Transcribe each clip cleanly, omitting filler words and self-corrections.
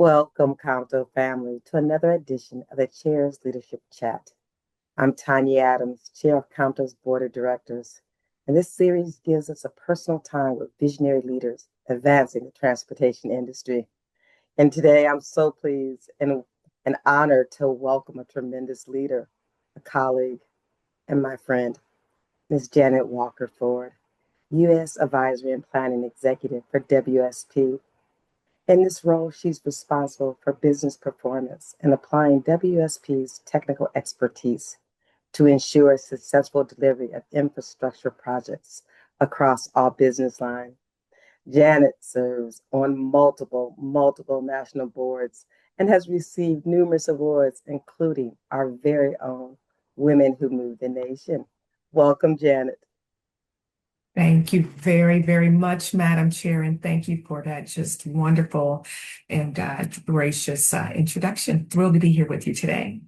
Welcome, COMTO family, to another edition of the Chair's Leadership Chat. I'm Tanya Adams, Chair of COMTO's Board of Directors, and this series gives us a personal time with visionary leaders advancing the transportation industry. And today I'm so pleased and honored to welcome a tremendous leader, a colleague, and my friend, Ms. Jannet Walker-Ford, U.S. Advisory and Planning Executive for WSP. In this role, she's responsible for business performance and applying WSP's technical expertise to ensure successful delivery of infrastructure projects across all business lines. Jannet serves on multiple national boards and has received numerous awards, including our very own Women Who Move the Nation. Welcome, Jannet. Thank you very, very much, Madam Chair, and thank you for that just wonderful and gracious introduction. Thrilled to be here with you today.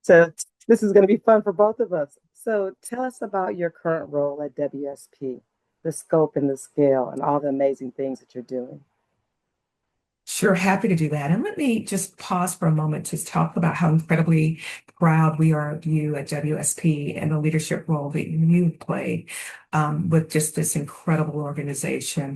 So this is going to be fun for both of us. So tell us about your current role at WSP, the scope and the scale, and all the amazing things that you're doing. Sure, happy to do that. And let me just pause for a moment to talk about how incredibly proud we are of you at WSP and the leadership role that you play with just this incredible organization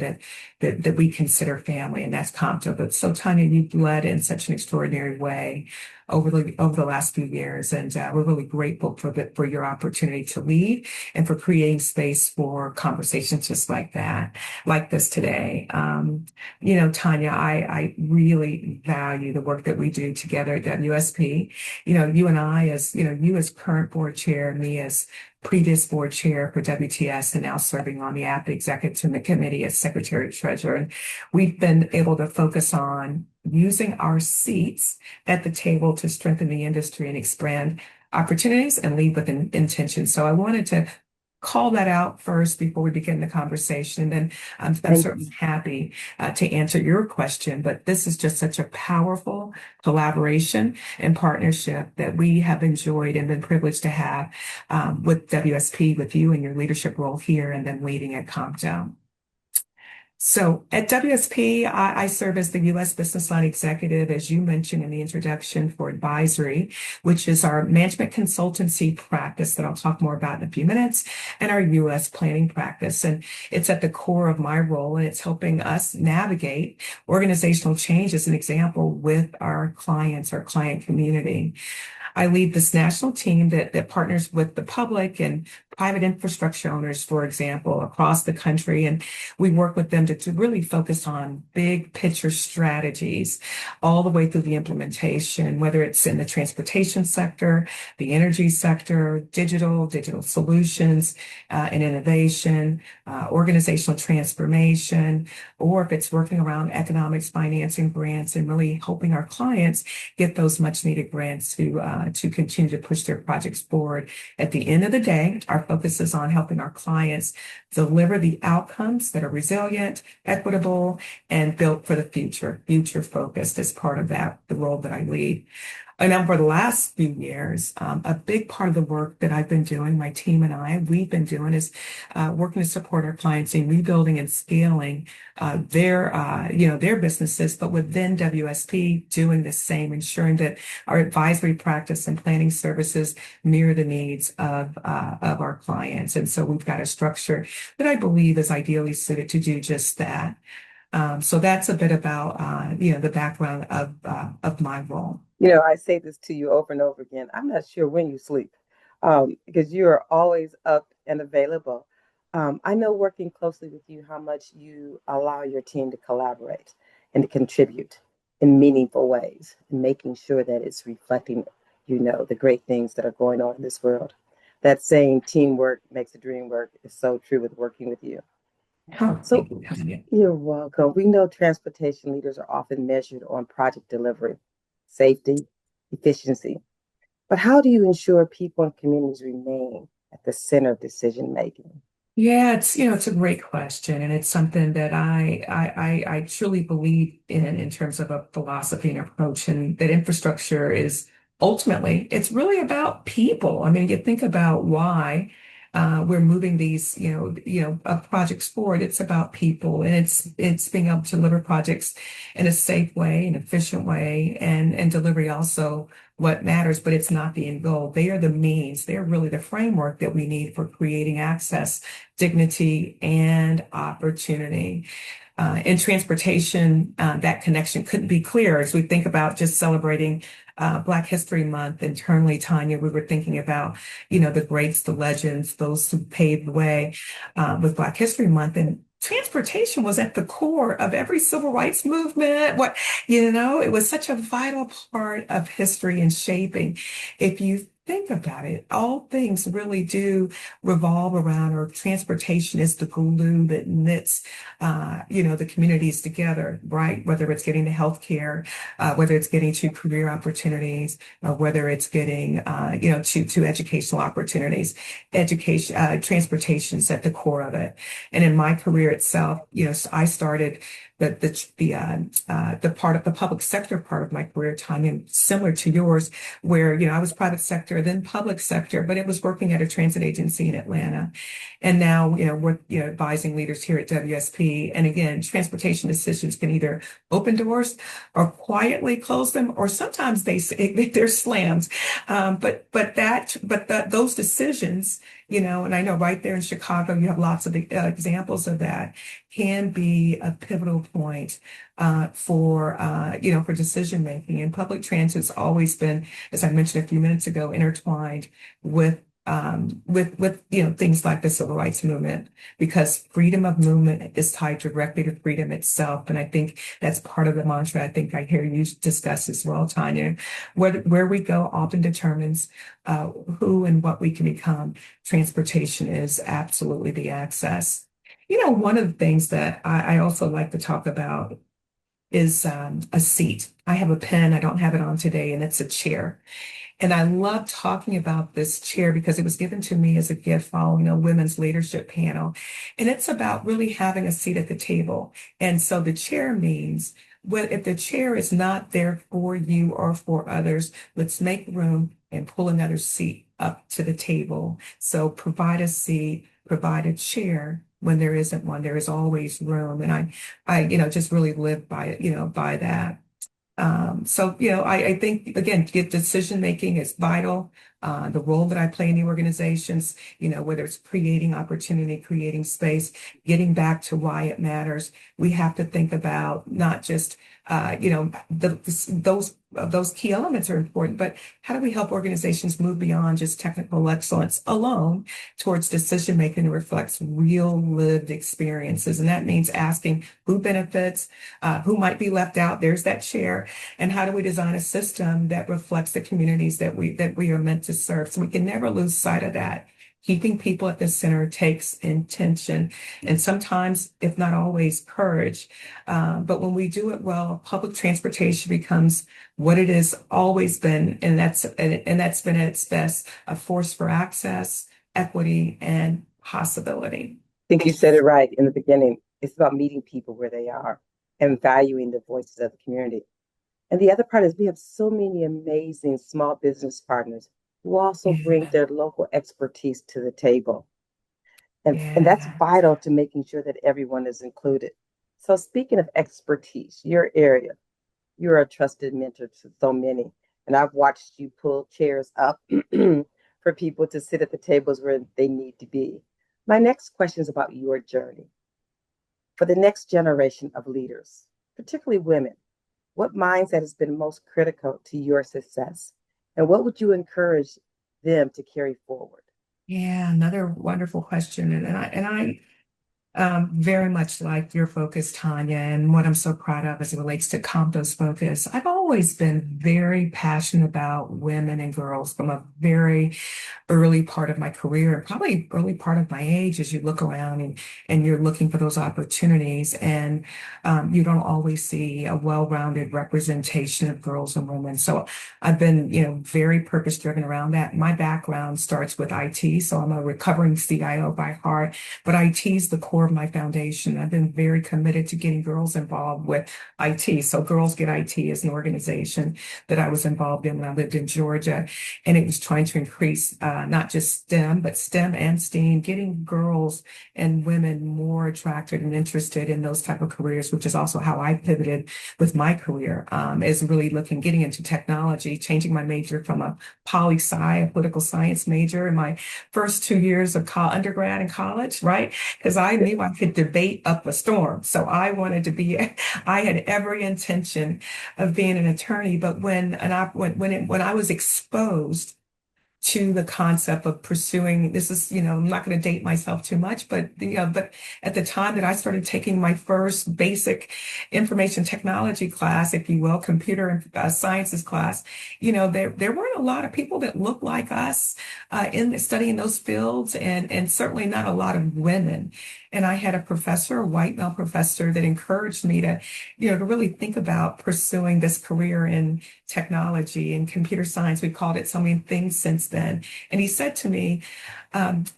that we consider family, and that's COMTO. But so, Tanya, you've led in such an extraordinary way over the last few years, and we're really grateful for your opportunity to lead and for creating space for conversations just like this today. Tanya, I really value the work that we do together at WSP. You and I, you as current board chair, me as previous board chair for WTS, and now serving on the APA Executive Committee as Secretary Treasurer. And we've been able to focus on using our seats at the table to strengthen the industry and expand opportunities and lead with intention. So I wanted to call that out first before we begin the conversation. And then I'm certainly happy to answer your question, but this is just such a powerful collaboration and partnership that we have enjoyed and been privileged to have with WSP, with you and your leadership role here, and then leading at COMTO. So at WSP, I serve as the U.S. Business Line Executive, as you mentioned in the introduction, for advisory, which is our management consultancy practice that I'll talk more about in a few minutes, and our U.S. planning practice. And it's at the core of my role, and it's helping us navigate organizational change, as an example, with our clients, our client community. I lead this national team that partners with the public and private infrastructure owners, for example, across the country. And we work with them to really focus on big picture strategies all the way through the implementation, whether it's in the transportation sector, the energy sector, digital solutions and innovation, organizational transformation, or if it's working around economics, financing, grants, and really helping our clients get those much needed grants to continue to push their projects forward. At the end of the day, our focus is on helping our clients deliver the outcomes that are resilient, equitable, and built for the future focused as part of the role that I lead. And over the last few years, a big part of the work that I've been doing, my team and we've been doing is working to support our clients in rebuilding and scaling their businesses, but within WSP doing the same, ensuring that our advisory practice and planning services mirror the needs of our clients. And so we've got a structure that I believe is ideally suited to do just that. So that's a bit about the background of my role. I say this to you over and over again. I'm not sure when you sleep because you are always up and available. I know, working closely with you, how much you allow your team to collaborate and to contribute in meaningful ways, and making sure that it's reflecting, the great things that are going on in this world. That saying, teamwork makes the dream work, is so true with working with you. So you're welcome. We know transportation leaders are often measured on project delivery, safety, efficiency. But how do you ensure people and communities remain at the center of decision making? Yeah, it's a great question, and it's something that I truly believe in terms of a philosophy and approach, and that infrastructure is ultimately, it's really about people. I mean, you think about why we're moving these, projects forward. It's about people, and it's being able to deliver projects in a safe way, an efficient way, and delivery also what matters, but it's not the end goal. They are the means. They're really the framework that we need for creating access, dignity, and opportunity. In transportation, that connection couldn't be clearer as we think about just celebrating Black History Month. Internally, Tanya, we were thinking about, the greats, the legends, those who paved the way with Black History Month. And transportation was at the core of every civil rights movement. It was such a vital part of history and shaping. If you think about it, all things really do revolve around, or transportation is the glue that knits, the communities together, right? Whether it's getting to healthcare, whether it's getting to career opportunities, or whether it's getting, to educational opportunities. Transportation is at the core of it. And in my career itself, I started the part of the public sector part of my career time, and similar to yours, where I was private sector, then public sector, but it was working at a transit agency in Atlanta, and now we're advising leaders here at WSP. And again, transportation decisions can either open doors or quietly close them, or sometimes they're slams. Those decisions, and I know right there in Chicago, you have lots of examples of that, can be a pivotal point for decision making. And public transit has always been, as I mentioned a few minutes ago, intertwined with things like the civil rights movement, because freedom of movement is tied directly to freedom itself. And I think that's part of the mantra I think I hear you discuss as well, Tanya. Where we go often determines who and what we can become. Transportation is absolutely the access. One of the things that I also like to talk about is a seat. I have a pen, I don't have it on today, and it's a chair. And I love talking about this chair because it was given to me as a gift following a women's leadership panel. And it's about really having a seat at the table. And so the chair means, well, if the chair is not there for you or for others, let's make room and pull another seat up to the table. So provide a seat, provide a chair. When there isn't one, there is always room. And I just really live by that. I think, again, decision making is vital. The role that I play in the organizations, whether it's creating opportunity, creating space, getting back to why it matters, we have to think about not just, those key elements are important, but how do we help organizations move beyond just technical excellence alone towards decision making that reflects real lived experiences? And that means asking who benefits, who might be left out. There's that chair. And how do we design a system that reflects the communities that we are meant to serve? So we can never lose sight of that. Keeping people at the center takes intention and sometimes, if not always, courage. But when we do it well, public transportation becomes what it has always been, and that's been at its best, a force for access, equity, and possibility. I think you said it right in the beginning. It's about meeting people where they are and valuing the voices of the community. And the other part is we have so many amazing small business partners who also bring Yeah, their local expertise to the table. And that's yeah, vital to making sure that everyone is included. So, speaking of expertise, your area, you're a trusted mentor to so many. And I've watched you pull chairs up for people to sit at the tables where they need to be. My next question is about your journey. For the next generation of leaders, particularly women, what mindset has been most critical to your success? And what would you encourage them to carry forward? yeah. Another wonderful question, and I very much like your focus, Tanya, and what I'm so proud of as it relates to COMTO's focus. I've always been very passionate about women and girls from a very early part of my career, and probably early part of my age, as you look around and you're looking for those opportunities. And you don't always see a well-rounded representation of girls and women. So I've been, very purpose-driven around that. My background starts with IT. So I'm a recovering CIO by heart, but IT is the core of my foundation. I've been very committed to getting girls involved with IT. So Girls Get IT is an organization that I was involved in when I lived in Georgia. And it was trying to increase not just STEM, but STEM and STEAM, getting girls and women more attracted and interested in those type of careers, which is also how I pivoted with my career, is really getting into technology, changing my major from a poli-sci, a political science major in my first 2 years of undergrad and college, right? Because I knew I could debate up a storm. So I wanted to be, I had every intention of being an attorney. But when I was exposed to the concept of pursuing this is, I'm not going to date myself too much, but but at the time that I started taking my first basic information technology class, if you will, computer sciences class, there weren't a lot of people that looked like us in studying those fields, and certainly not a lot of women. And I had a professor, a white male professor, that encouraged me to, to really think about pursuing this career in technology and computer science. We've called it so many things since then. And he said to me,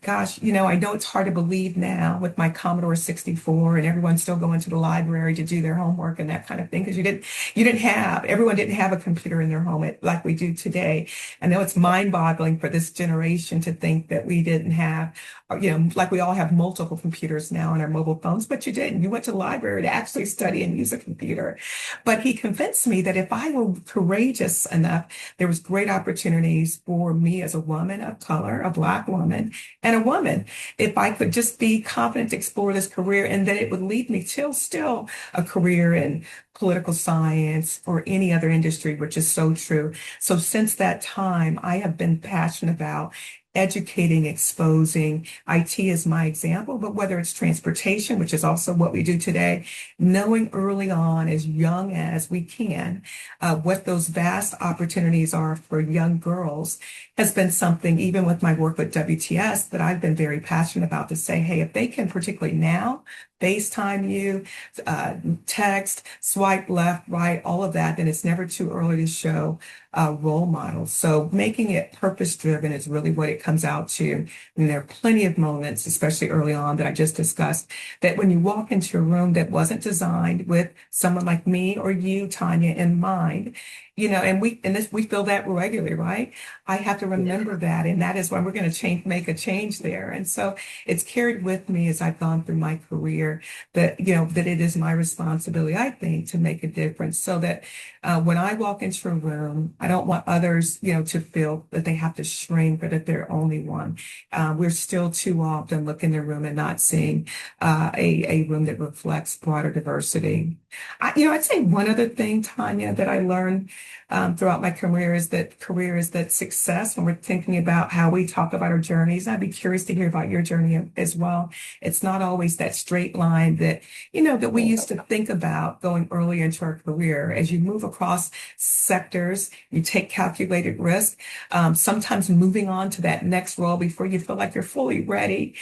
gosh, I know it's hard to believe now with my Commodore 64 and everyone still going to the library to do their homework and that kind of thing, because everyone didn't have a computer in their home like we do today. I know it's mind-boggling for this generation to think that we didn't have, like we all have multiple computers now on our mobile phones, but you didn't. You went to the library to actually study and use a computer. But he convinced me that if I were courageous enough, there was great opportunities for me as a woman of color, a Black woman, and a woman, if I could just be confident to explore this career, and that it would lead me to still a career in political science or any other industry, which is so true. So since that time, I have been passionate about educating, exposing. IT is my example, but whether it's transportation, which is also what we do today, knowing early on, as young as we can, what those vast opportunities are for young girls has been something, even with my work with WTS, that I've been very passionate about, to say, hey, if they can, particularly now, FaceTime you, text, swipe left, right, all of that, then it's never too early to show role models. So making it purpose-driven is really what it comes out to. And there are plenty of moments, especially early on, that I just discussed, that when you walk into a room that wasn't designed with someone like me or you, Tanya, in mind, and we feel that regularly, right? I have to remember that, and that is why we're going to make a change there. And so it's carried with me as I've gone through my career that that it is my responsibility, I think, to make a difference, so that when I walk into a room, I don't want others, to feel that they have to shrink or that they're only one. We're still too often looking in the room and not seeing a room that reflects broader diversity. I'd say one other thing, Tanya, that I learned throughout my career is that success, when we're thinking about how we talk about our journeys, I'd be curious to hear about your journey as well. It's not always that straight line that, that we used to think about going early into our career. As you move across sectors, you take calculated risk, sometimes moving on to that next role before you feel like you're fully ready.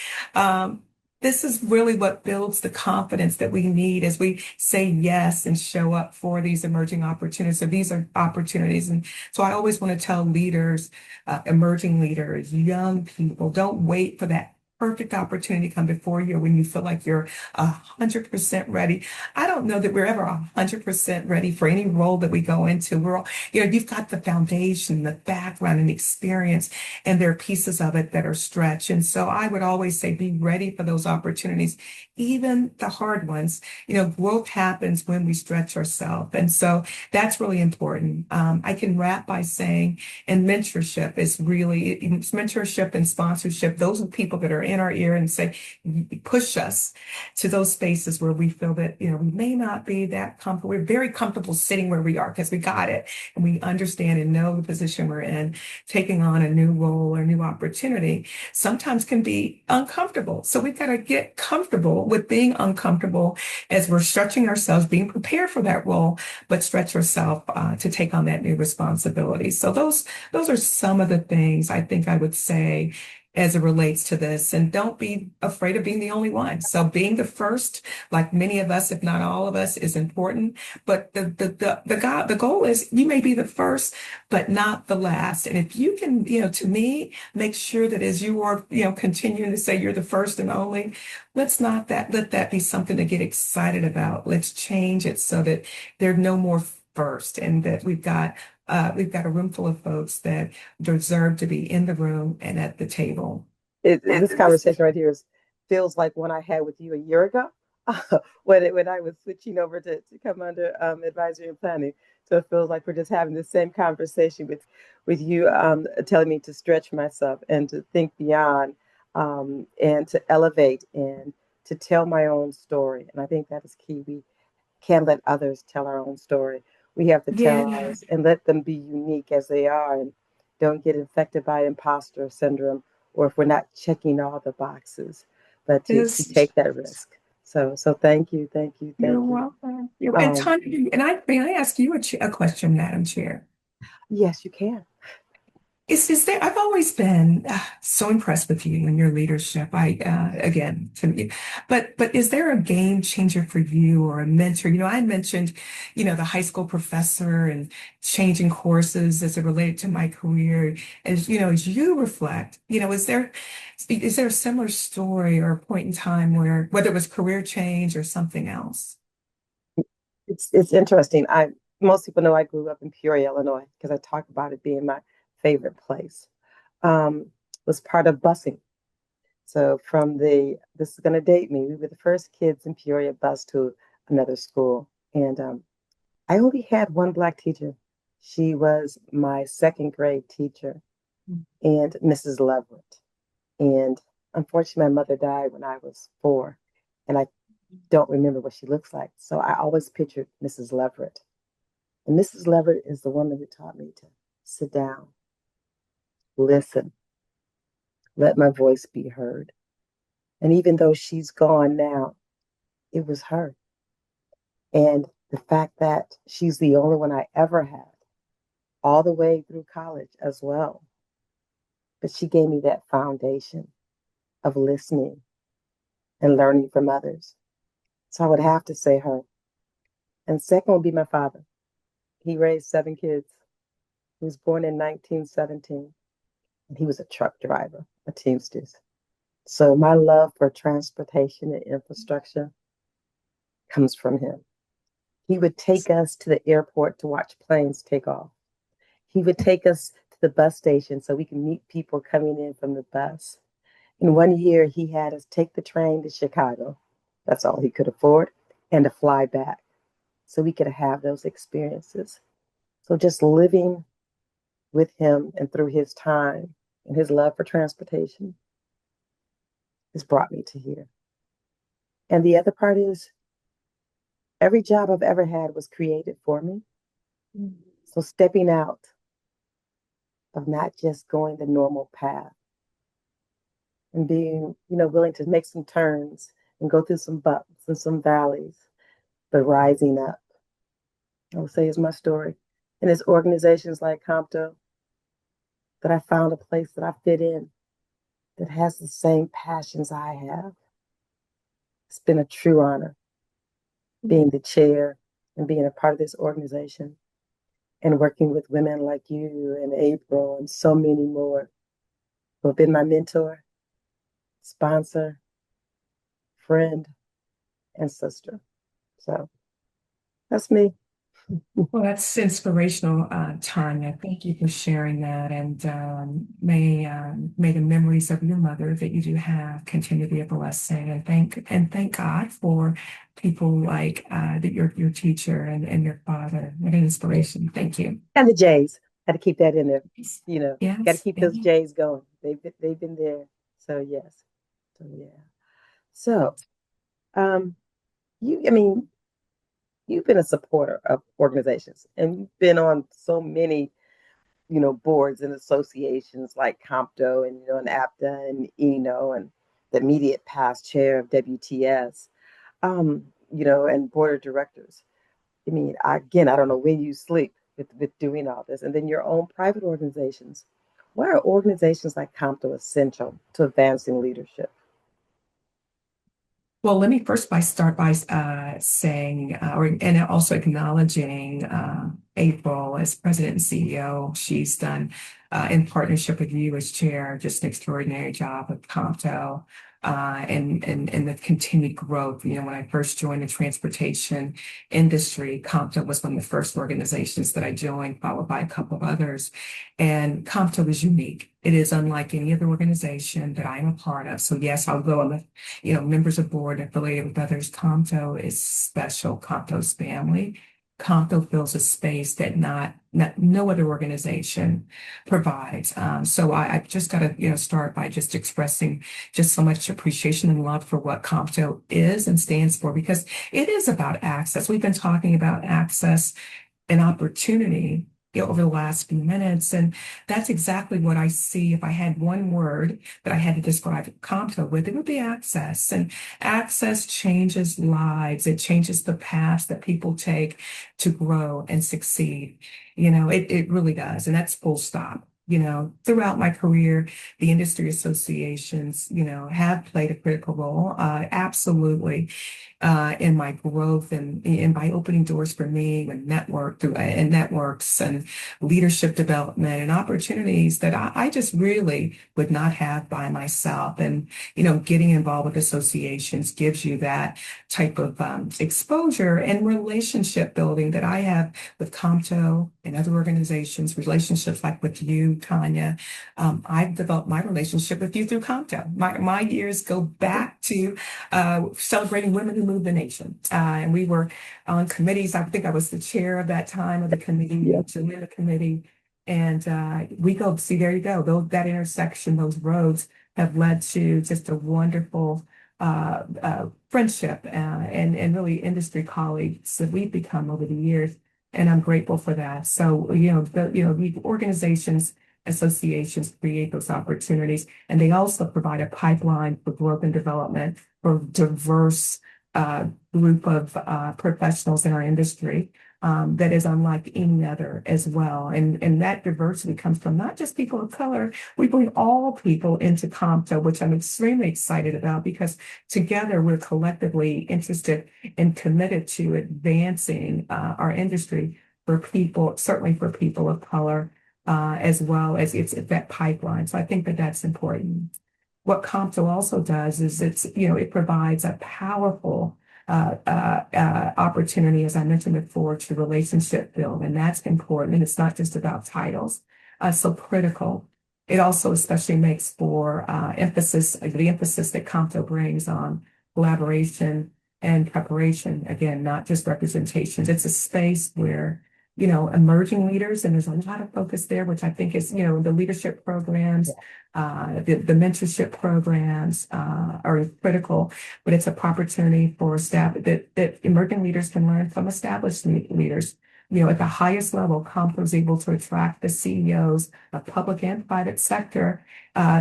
This is really what builds the confidence that we need as we say yes and show up for these emerging opportunities. So these are opportunities. And so I always want to tell leaders, emerging leaders, young people, don't wait for that perfect opportunity to come before you when you feel like you're 100% ready. I don't know that we're ever 100% ready for any role that we go into. We're all, you've got the foundation, the background and experience, and there are pieces of it that are stretched. And so I would always say, be ready for those opportunities, even the hard ones. Growth happens when we stretch ourselves. And so that's really important. I can wrap by saying, and mentorship is really, it's mentorship and sponsorship. Those are people that are in our ear and say, push us to those spaces where we feel that, we may not be that comfortable. We're very comfortable sitting where we are because we got it and we understand and know the position we're in. Taking on a new role or new opportunity sometimes can be uncomfortable. So we've got to get comfortable with being uncomfortable as we're stretching ourselves, being prepared for that role, but stretch ourselves to take on that new responsibility. So those are some of the things I think I would say as it relates to this. And don't be afraid of being the only one. So being the first, like many of us, if not all of us, is important. But the goal is you may be the first, but not the last. And if you can, to me, make sure that as you are, continuing to say you're the first and only, let's not let that be something to get excited about. Let's change it so that there are no more first, and that we've got a room full of folks that deserve to be in the room and at the table. This conversation right here feels like one I had with you a year ago when I was switching over to come under advisory and planning. So it feels like we're just having the same conversation with you telling me to stretch myself and to think beyond and to elevate and to tell my own story. And I think that is key. We can't let others tell our own story. We have to tell Yeah. ours and let them be unique as they are and don't get infected by imposter syndrome or if we're not checking all the boxes, but to Yes. take that risk. So thank you, thank you, You're thank you. welcome. And Um, Tanya, may I ask you a question, Madam Chair? yes, you can. Is there, I've always been so impressed with you and your leadership. Again, to me, but is there a game changer for you or a mentor? I mentioned, the high school professor and changing courses as it related to my career. As you reflect, is there a similar story or a point in time where, whether it was career change or something else? It's interesting. I Most people know I grew up in Peoria, Illinois, because I talk about it being my favorite place. Was part of busing. So this is going to date me. We were the first kids in Peoria bus to another school, and I only had one Black teacher. She was my second grade teacher, and Mrs. Leverett. And unfortunately, my mother died when I was 4, and I don't remember what she looks like. So I always pictured Mrs. Leverett. And Mrs. Leverett is the woman who taught me to sit down, listen, let my voice be heard. And even though she's gone now, it was her. And the fact that she's the only one I ever had, all the way through college as well. But she gave me that foundation of listening and learning from others. So I would have to say her. And second would be my father. He raised 7 kids. He was born in 1917, and he was a truck driver, a Teamsters. So my love for transportation and infrastructure comes from him. He would take us to the airport to watch planes take off. He would take us to the bus station so we can meet people coming in from the bus. In one year, he had us take the train to Chicago. That's all he could afford, and to fly back so we could have those experiences. So just living with him and through his time and his love for transportation has brought me to here. And the other part is every job I've ever had was created for me. So stepping out of not just going the normal path and being, willing to make some turns and go through some bumps and some valleys, but rising up, I would say is my story. And it's organizations like COMTO that I found a place that I fit in that has the same passions I have. It's been a true honor being the chair and being a part of this organization and working with women like you and April and so many more who have been my mentor, sponsor, friend, and sister. So that's me. Well, that's inspirational, Tanya. Thank you for sharing that, and may the memories of your mother that you do have continue to be a blessing. And thank God for people like your teacher and your father. What an inspiration! Thank you. And the Jays. Had to keep that in there. Yes, Got to yes. keep those Jays going. They've been there. So yes. So yeah. So um, I mean, you've been a supporter of organizations, and you've been on so many, boards and associations like COMPTO and and APTA and and the immediate past chair of WTS, and board of directors. I mean, again, I don't know when you sleep with doing all this, and then your own private organizations. Why are organizations like COMTO essential to advancing leadership? Well, let me first start by saying, and also acknowledging April as president and CEO. She's done, in partnership with you as chair, just an extraordinary job with COMTO and the continued growth. You know, when I first joined the transportation industry, COMTO was one of the first organizations that I joined, followed by a couple of others. And COMTO is unique. It is unlike any other organization that I am a part of. So yes, I'll go on the members of board affiliated with others. COMTO is special. COMTO's family. COMTO fills a space that no other organization provides. So I just got to start by just expressing just so much appreciation and love for what COMTO is and stands for, because it is about access. We've been talking about access and opportunity over the last few minutes. And that's exactly what I see. If I had one word that I had to describe COMTO with, it would be access. And access changes lives. It changes the paths that people take to grow and succeed. It really does. And that's full stop. Throughout my career, the industry associations, have played a critical role, absolutely, in my growth and by opening doors for me and networks and leadership development and opportunities that I just really would not have by myself. And, getting involved with associations gives you that type of exposure and relationship building that I have with COMTO and other organizations, relationships like with you, Tanya. I've developed my relationship with you through COMTO. My years go back to celebrating women who move the nation. And we were on committees. I think I was the chair of that time of the committee, the committee. And we go, see, there you go. That intersection, those roads have led to just a wonderful friendship and really industry colleagues that we've become over the years. And I'm grateful for that. So, the organizations, associations create those opportunities, and they also provide a pipeline for growth and development for diverse group of professionals in our industry that is unlike any other as well. And that diversity comes from not just people of color. We bring all people into COMTO, which I'm extremely excited about, because together we're collectively interested and committed to advancing our industry for people, certainly for people of color, as well as it's that pipeline. So I think that that's important. What COMTO also does is it provides a powerful opportunity, as I mentioned before, to relationship build, and that's important. And it's not just about titles, so critical. It also especially makes for the emphasis that COMTO brings on collaboration and preparation. Again, not just representations. It's a space where emerging leaders, and there's a lot of focus there, which I think is, the leadership programs, the mentorship programs are critical, but it's an opportunity for staff that emerging leaders can learn from established leaders. At the highest level, COMTO is able to attract the CEOs of public and private sector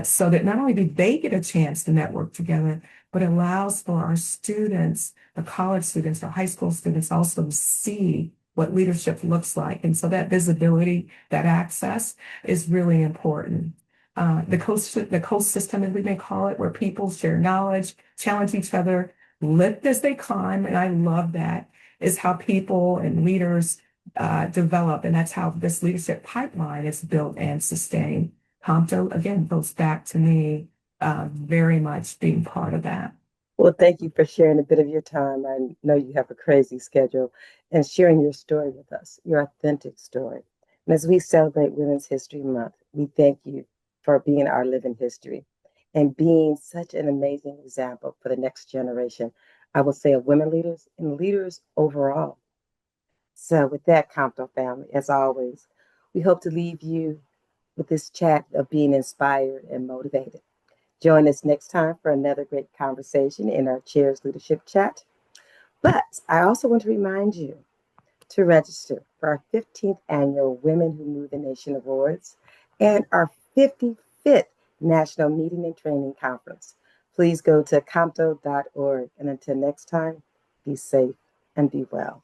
so that not only do they get a chance to network together, but it allows for our students, the college students, the high school students also to see what leadership looks like. And so that visibility, that access is really important. The coast system, as we may call it, where people share knowledge, challenge each other, lift as they climb. And I love that, is how people and leaders develop. And that's how this leadership pipeline is built and sustained. COMTO, again, goes back to me very much being part of that. Well, thank you for sharing a bit of your time. I know you have a crazy schedule and sharing your story with us, your authentic story. And as we celebrate Women's History Month, we thank you for being our living history and being such an amazing example for the next generation, I will say, of women leaders and leaders overall. So with that, COMTO family, as always, we hope to leave you with this chat of being inspired and motivated. Join us next time for another great conversation in our Chairs Leadership Chat. But I also want to remind you to register for our 15th annual Women Who Move the Nation Awards and our 55th National Meeting and Training Conference. Please go to comto.org. And until next time, be safe and be well.